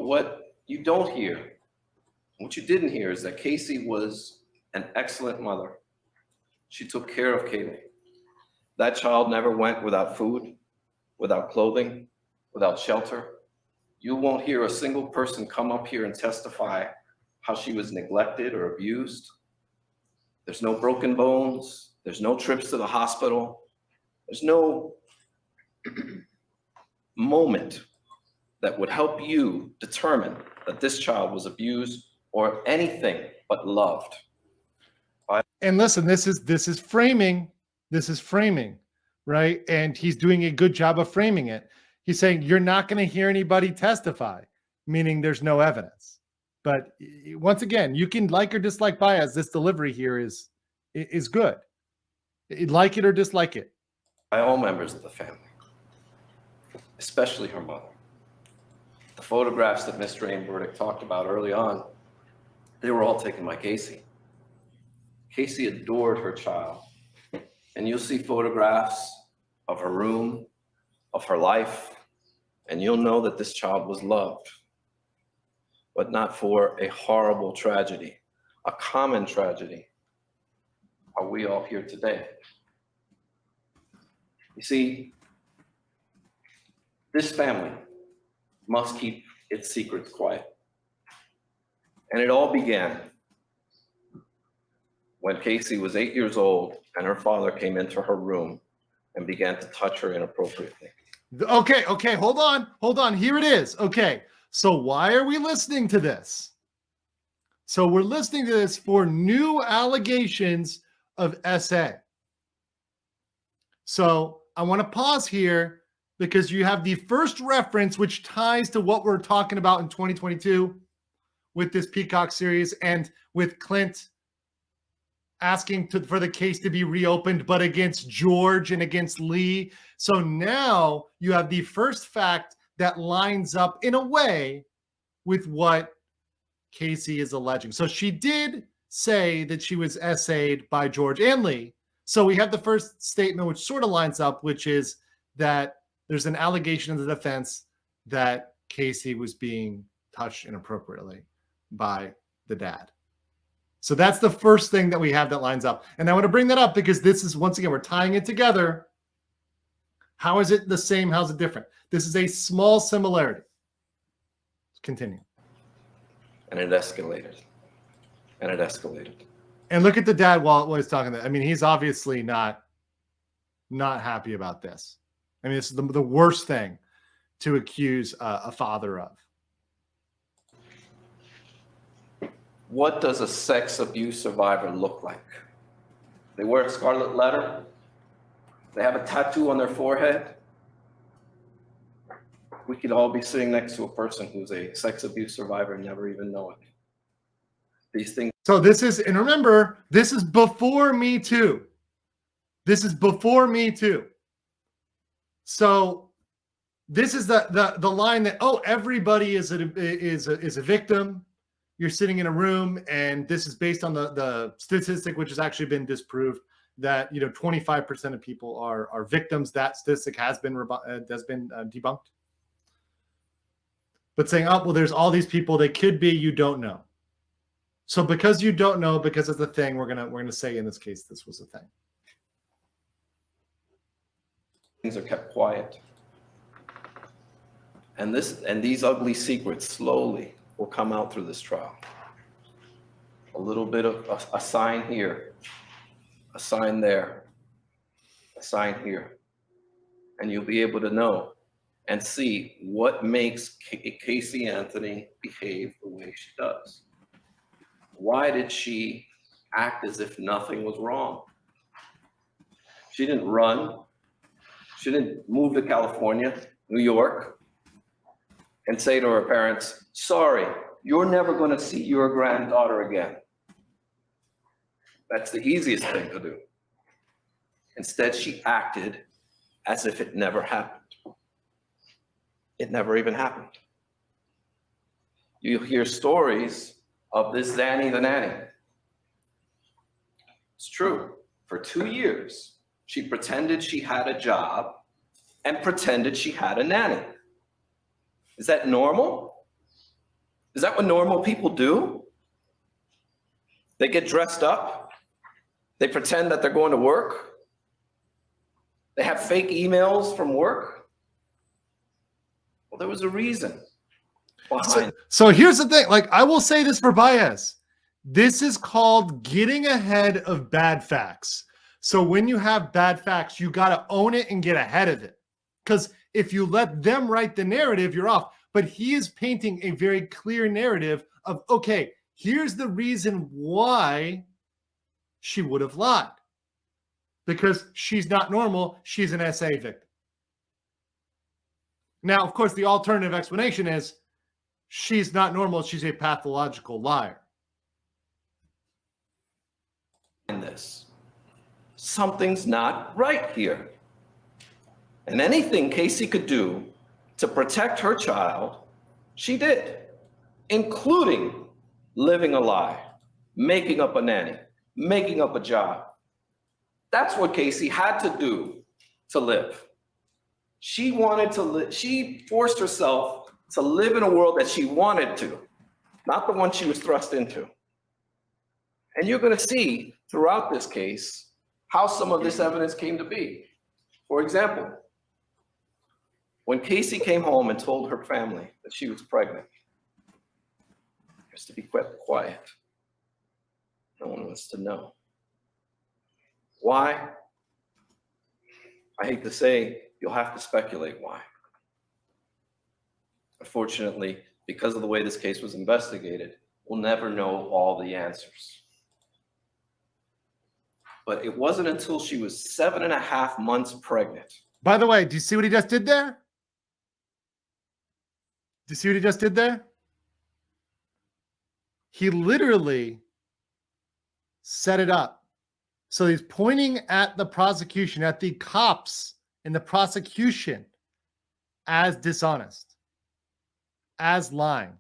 But what you don't hear, what you didn't hear is that Casey was an excellent mother. She took care of Kaylee. That child never went without food, without clothing, without shelter. You won't hear a single person come up here and testify how she was neglected or abused. There's no broken bones. There's no trips to the hospital. There's no moment that would help you determine that this child was abused or anything but loved. And listen, this is framing. This is framing, right? And he's doing a good job of framing it. He's saying you're not going to hear anybody testify, meaning there's no evidence. But once again, you can like or dislike Baez. This delivery here is good. Like it or dislike it. By all members of the family, especially her mother. The photographs that Mr. Aimberdick talked about early on, they were all taken by Casey. Casey adored her child. And you'll see photographs of her room, of her life, and you'll know that this child was loved, but not for a horrible tragedy, a common tragedy. Are we all here today? You see, this family must keep its secrets quiet. And it all began when Casey was 8 years old and her father came into her room and began to touch her inappropriately. Okay, hold on. Here it is. Okay, so why are we listening to this? So we're listening to this for new allegations of SA. So I want to pause here because you have the first reference which ties to what we're talking about in 2022 with this Peacock series and with Clint asking for the case to be reopened, but against George and against Lee. So now you have the first fact that lines up in a way with what Casey is alleging. So she did say that she was SA'd by George and Lee. So we have the first statement, which sort of lines up, which is that there's an allegation in the defense that Casey was being touched inappropriately by the dad. So that's the first thing that we have that lines up. And I want to bring that up because this is, once again, we're tying it together. How is it the same? How's it different? This is a small similarity. Let's continue. And it escalated. And it escalated. And look at the dad while he's talking. I mean, he's obviously not happy about this. I mean, this is the worst thing to accuse a father of. What does a sex abuse survivor look like? They wear a scarlet letter. They have a tattoo on their forehead. We could all be sitting next to a person who's a sex abuse survivor and never even know it. These things. So this is, and remember, this is before Me Too. This is before Me Too. So this is the line that, oh, everybody is a victim. You're sitting in a room, and this is based on the statistic, which has actually been disproved, that 25% of people are victims. That statistic has been debunked. But saying, oh, well, there's all these people, they could be, you don't know. So because you don't know, because it's a thing, we're gonna say in this case this was a thing. Things are kept quiet, and these ugly secrets slowly will come out through this trial. A little bit of a sign here, a sign there, a sign here. And you'll be able to know and see what makes Casey Anthony behave the way she does. Why did she act as if nothing was wrong? She didn't run. She didn't move to California, New York, and say to her parents, sorry, you're never going to see your granddaughter again. That's the easiest thing to do. Instead, she acted as if it never happened. It never even happened. You hear stories of this Zanny the nanny. It's true. For 2 years, she pretended she had a job and pretended she had a nanny. Is that normal? Is that what normal people do? They get dressed up. They pretend that they're going to work. They have fake emails from work. Well, there was a reason behind. So here's the thing. Like, I will say this for Baez. This is called getting ahead of bad facts. So when you have bad facts, you got to own it and get ahead of it. Because if you let them write the narrative, you're off. But he is painting a very clear narrative of, okay, here's the reason why she would have lied. Because she's not normal. She's an SA victim. Now, of course, the alternative explanation is she's not normal. She's a pathological liar. In this, something's not right here. And anything Casey could do to protect her child, she did, including living a lie, making up a nanny, making up a job. That's what Casey had to do to live. She wanted to live, she forced herself to live in a world that she wanted to, not the one she was thrust into. And you're going to see throughout this case how some of this evidence came to be. For example, when Casey came home and told her family that she was pregnant, just to be quiet. No one wants to know. Why? I hate to say, you'll have to speculate why. Unfortunately, because of the way this case was investigated, we'll never know all the answers. But it wasn't until she was 7.5 months pregnant. By the way, do you see what he just did there? Do you see what he just did there? He literally set it up. So he's pointing at the prosecution, at the cops in the prosecution as dishonest, as lying.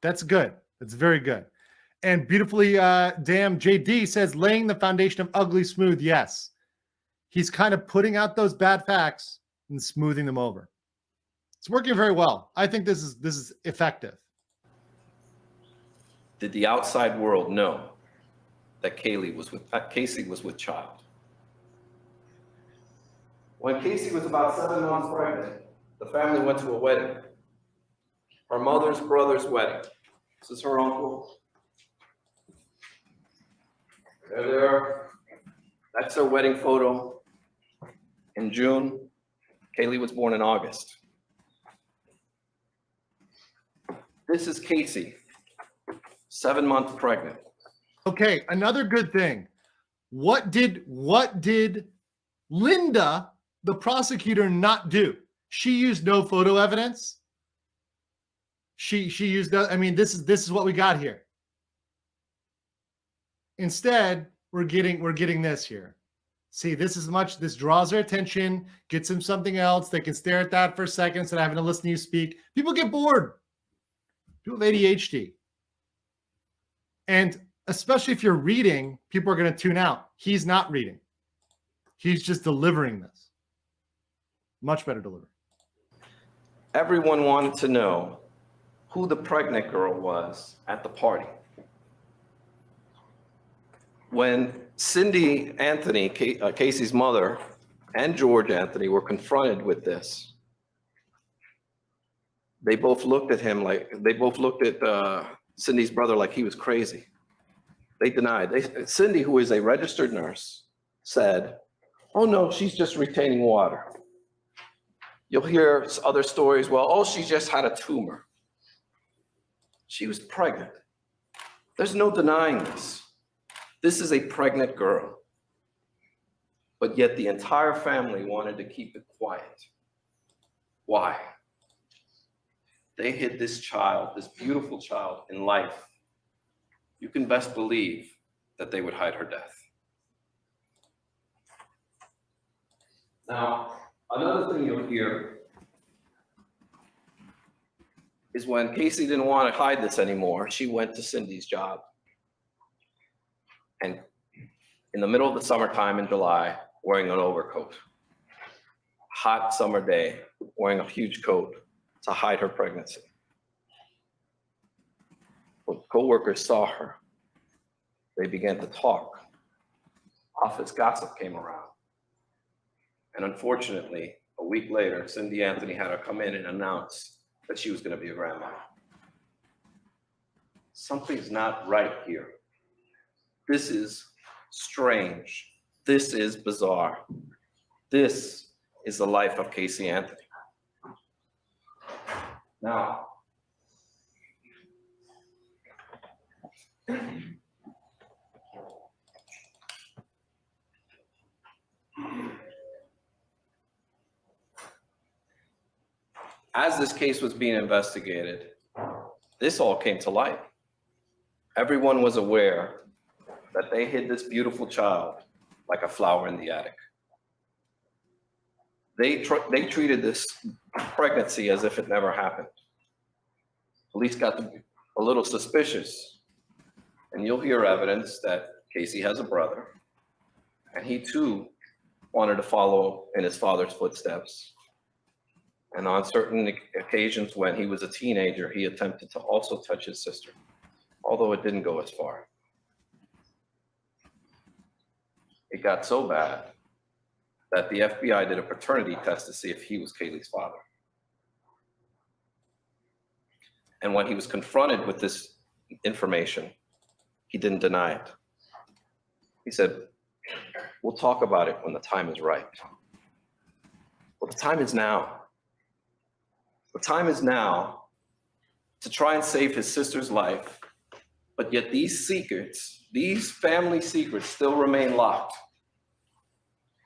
That's good. That's very good. And beautifully, damn, JD says, laying the foundation of ugly smooth. Yes. He's kind of putting out those bad facts and smoothing them over. It's working very well. I think this is effective. Did the outside world know that Casey was with child? When Casey was about 7 months pregnant, the family went to a wedding. Her mother's brother's wedding. This is her uncle. There. That's their wedding photo in June. Kaylee was born in August. This is Casey, 7 months pregnant. Okay, another good thing. What did Linda, the prosecutor, not do? She used no photo evidence. She used, I mean, this is what we got here. Instead, we're getting this here. See, this draws their attention, gets them something else. They can stare at that for a second instead of having to listen to you speak. People get bored. People have ADHD. And especially if you're reading, people are going to tune out. He's not reading. He's just delivering this. Much better delivery. Everyone wanted to know who the pregnant girl was at the party. When Cindy Anthony, Casey's mother, and George Anthony were confronted with this, they both looked at him like, they both looked at Cindy's brother like he was crazy. They denied. Cindy, who is a registered nurse, said, oh no, she's just retaining water. You'll hear other stories, well, oh, she just had a tumor. She was pregnant. There's no denying this. This is a pregnant girl. But yet the entire family wanted to keep it quiet. Why? They hid this child, this beautiful child, in life. You can best believe that they would hide her death. Now, another thing you'll hear is when Casey didn't want to hide this anymore, she went to Cindy's job. And in the middle of the summertime in July, wearing an overcoat. Hot summer day, wearing a huge coat to hide her pregnancy. When coworkers saw her, they began to talk. Office gossip came around. And unfortunately, a week later, Cindy Anthony had her come in and announce that she was going to be a grandma. Something's not right here. This is strange. This is bizarre. This is the life of Casey Anthony. Now, as this case was being investigated, this all came to light. Everyone was aware that they hid this beautiful child like a flower in the attic. They treated this pregnancy as if it never happened. Police got to be a little suspicious, and you'll hear evidence that Casey has a brother, and he too wanted to follow in his father's footsteps. And on certain occasions when he was a teenager, he attempted to also touch his sister, although it didn't go as far. It got so bad that the FBI did a paternity test to see if he was Kaylee's father. And when he was confronted with this information, he didn't deny it. He said, "We'll talk about it when the time is right." Well, the time is now. The time is now to try and save his sister's life, but yet these secrets, these family secrets still remain locked.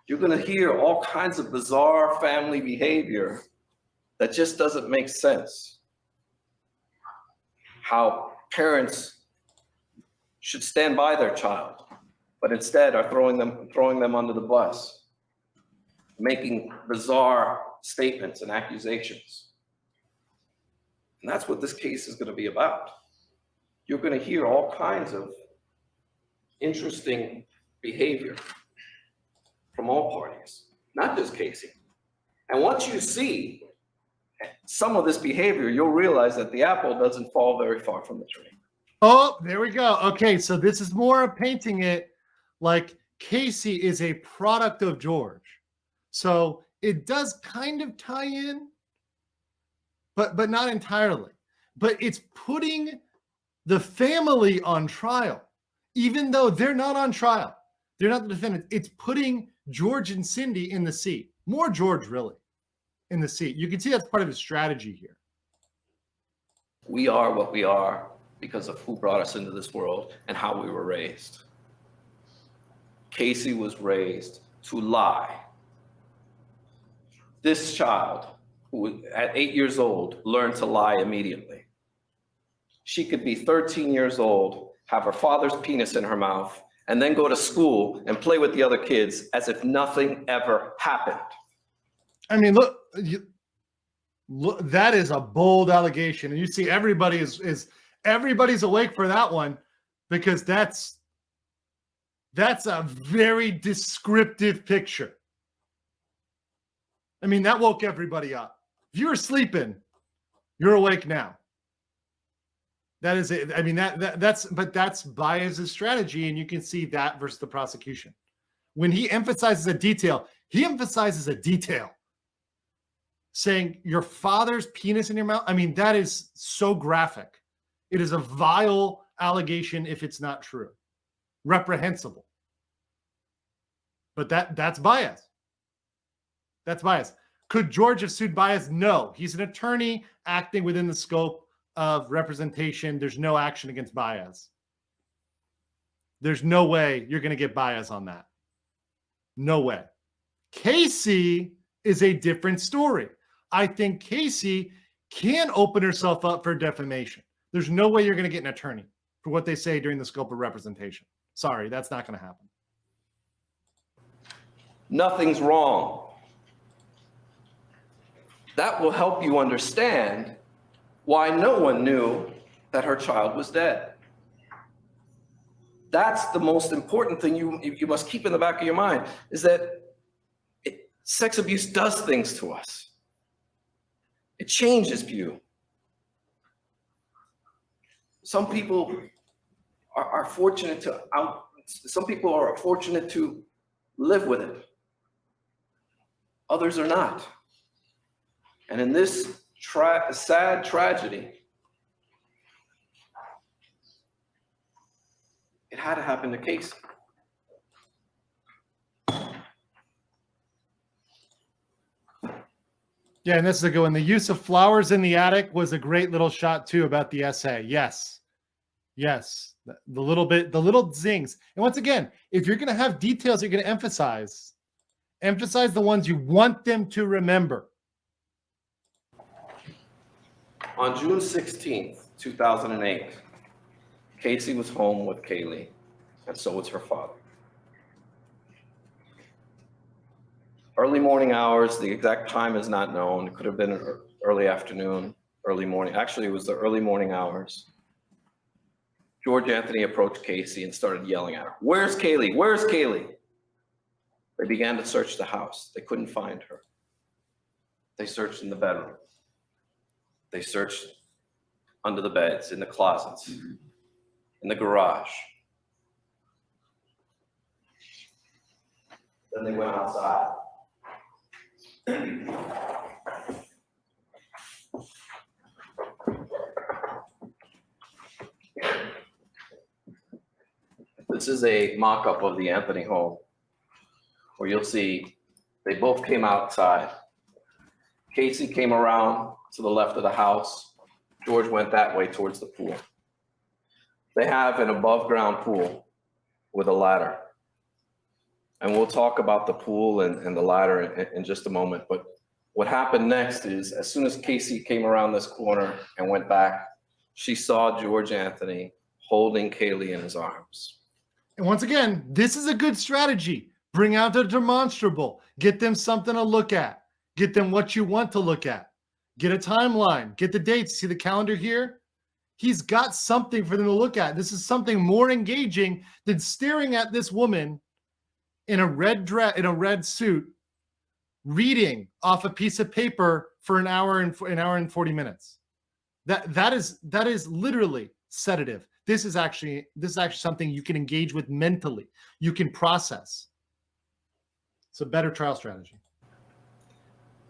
You're going to hear all kinds of bizarre family behavior that just doesn't make sense. How parents should stand by their child, but instead are throwing them under the bus, making bizarre statements and accusations. And that's what this case is going to be about. You're going to hear all kinds of interesting behavior from all parties, not just Casey. And once you see some of this behavior, you'll realize that the apple doesn't fall very far from the tree. Oh, there we go. Okay, so this is more of painting it like Casey is a product of George. So it does kind of tie in, but not entirely. But it's putting the family on trial, even though they're not on trial. They're not the defendants. It's putting George and Cindy in the seat. More George, really, in the seat. You can see that's part of his strategy here. We are what we are because of who brought us into this world and how we were raised. Casey was raised to lie. This child, who at 8 years old, learned to lie immediately. She could be 13 years old, have her father's penis in her mouth, and then go to school and play with the other kids as if nothing ever happened. I mean, look, that is a bold allegation. And you see everybody everybody's awake for that one, because that's a very descriptive picture. I mean, that woke everybody up. If you were sleeping, you're awake now. That is it. I mean, that's Baez's strategy, and you can see that versus the prosecution. When he emphasizes a detail, saying your father's penis in your mouth. I mean, that is so graphic. It is a vile allegation if it's not true. Reprehensible. But that's Baez. That's Baez. Could George have sued Baez? No. He's an attorney acting within the scope of representation. There's no action against Baez. There's no way you're going to get Baez on that. No way. Casey is a different story. I think Casey can open herself up for defamation. There's no way you're going to get an attorney for what they say during the scope of representation. Sorry, that's not going to happen. Nothing's wrong. That will help you understand why no one knew that her child was dead. That's the most important thing you must keep in the back of your mind, is that sex abuse does things to us. It changes you. Some people are fortunate some people are fortunate to live with it. Others are not. And in this sad tragedy, it had to happen to Casey. Yeah, and this is a good one. The use of flowers in the attic was a great little shot too about the essay. Yes. Yes. The little zings. And once again, if you're going to have details you're going to emphasize the ones you want them to remember. On June 16th, 2008, Casey was home with Kaylee, and so was her father. Early morning hours, the exact time is not known. It could have been early afternoon, early morning. Actually, it was the early morning hours. George Anthony approached Casey and started yelling at her, "Where's Kaylee? Where's Kaylee?" They began to search the house. They couldn't find her. They searched in the bedroom. They searched under the beds, in the closets, in the garage. Then they went outside. This is a mock-up of the Anthony home, where you'll see they both came outside. Casey came around to the left of the house. George went that way towards the pool. They have an above-ground pool with a ladder. And we'll talk about the pool and the ladder in just a moment. But what happened next is, as soon as Casey came around this corner and went back, she saw George Anthony holding Kaylee in his arms. And once again, this is a good strategy. Bring out the demonstrable. Get them something to look at. Get them what you want to look at. Get a timeline. Get the dates. See the calendar here? He's got something for them to look at. This is something more engaging than staring at this woman in a red dress, in a red suit, reading off a piece of paper for an hour and 40 minutes. That is literally sedative. This is actually something you can engage with mentally. You can process. It's a better trial strategy.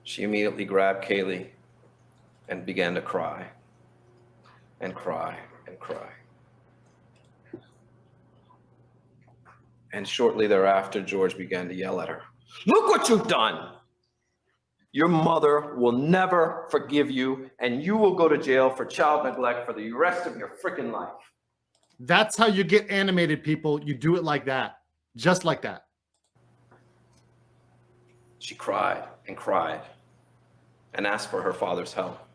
She immediately grabbed Kaylee and began to cry and cry and cry. And shortly thereafter, George began to yell at her, "Look what you've done! Your mother will never forgive you, and you will go to jail for child neglect for the rest of your freaking life." That's how you get animated, people. You do it like that, just like that. She cried and cried and asked for her father's help.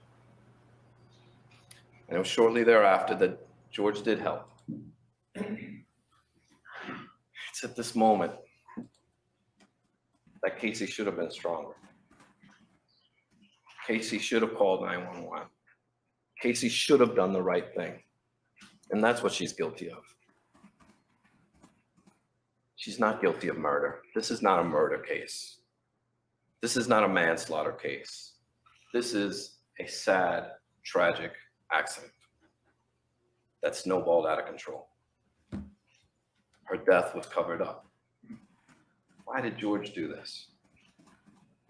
And it was shortly thereafter that George did help. It's at this moment that Casey should have been stronger. Casey should have called 911. Casey should have done the right thing. And that's what she's guilty of. She's not guilty of murder. This is not a murder case. This is not a manslaughter case. This is a sad, tragic accident that snowballed out of control. Her death was covered up. Why did George do this?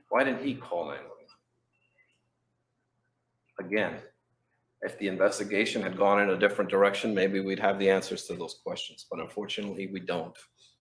Why didn't he call 911? Again, if the investigation had gone in a different direction, maybe we'd have the answers to those questions, but unfortunately we don't.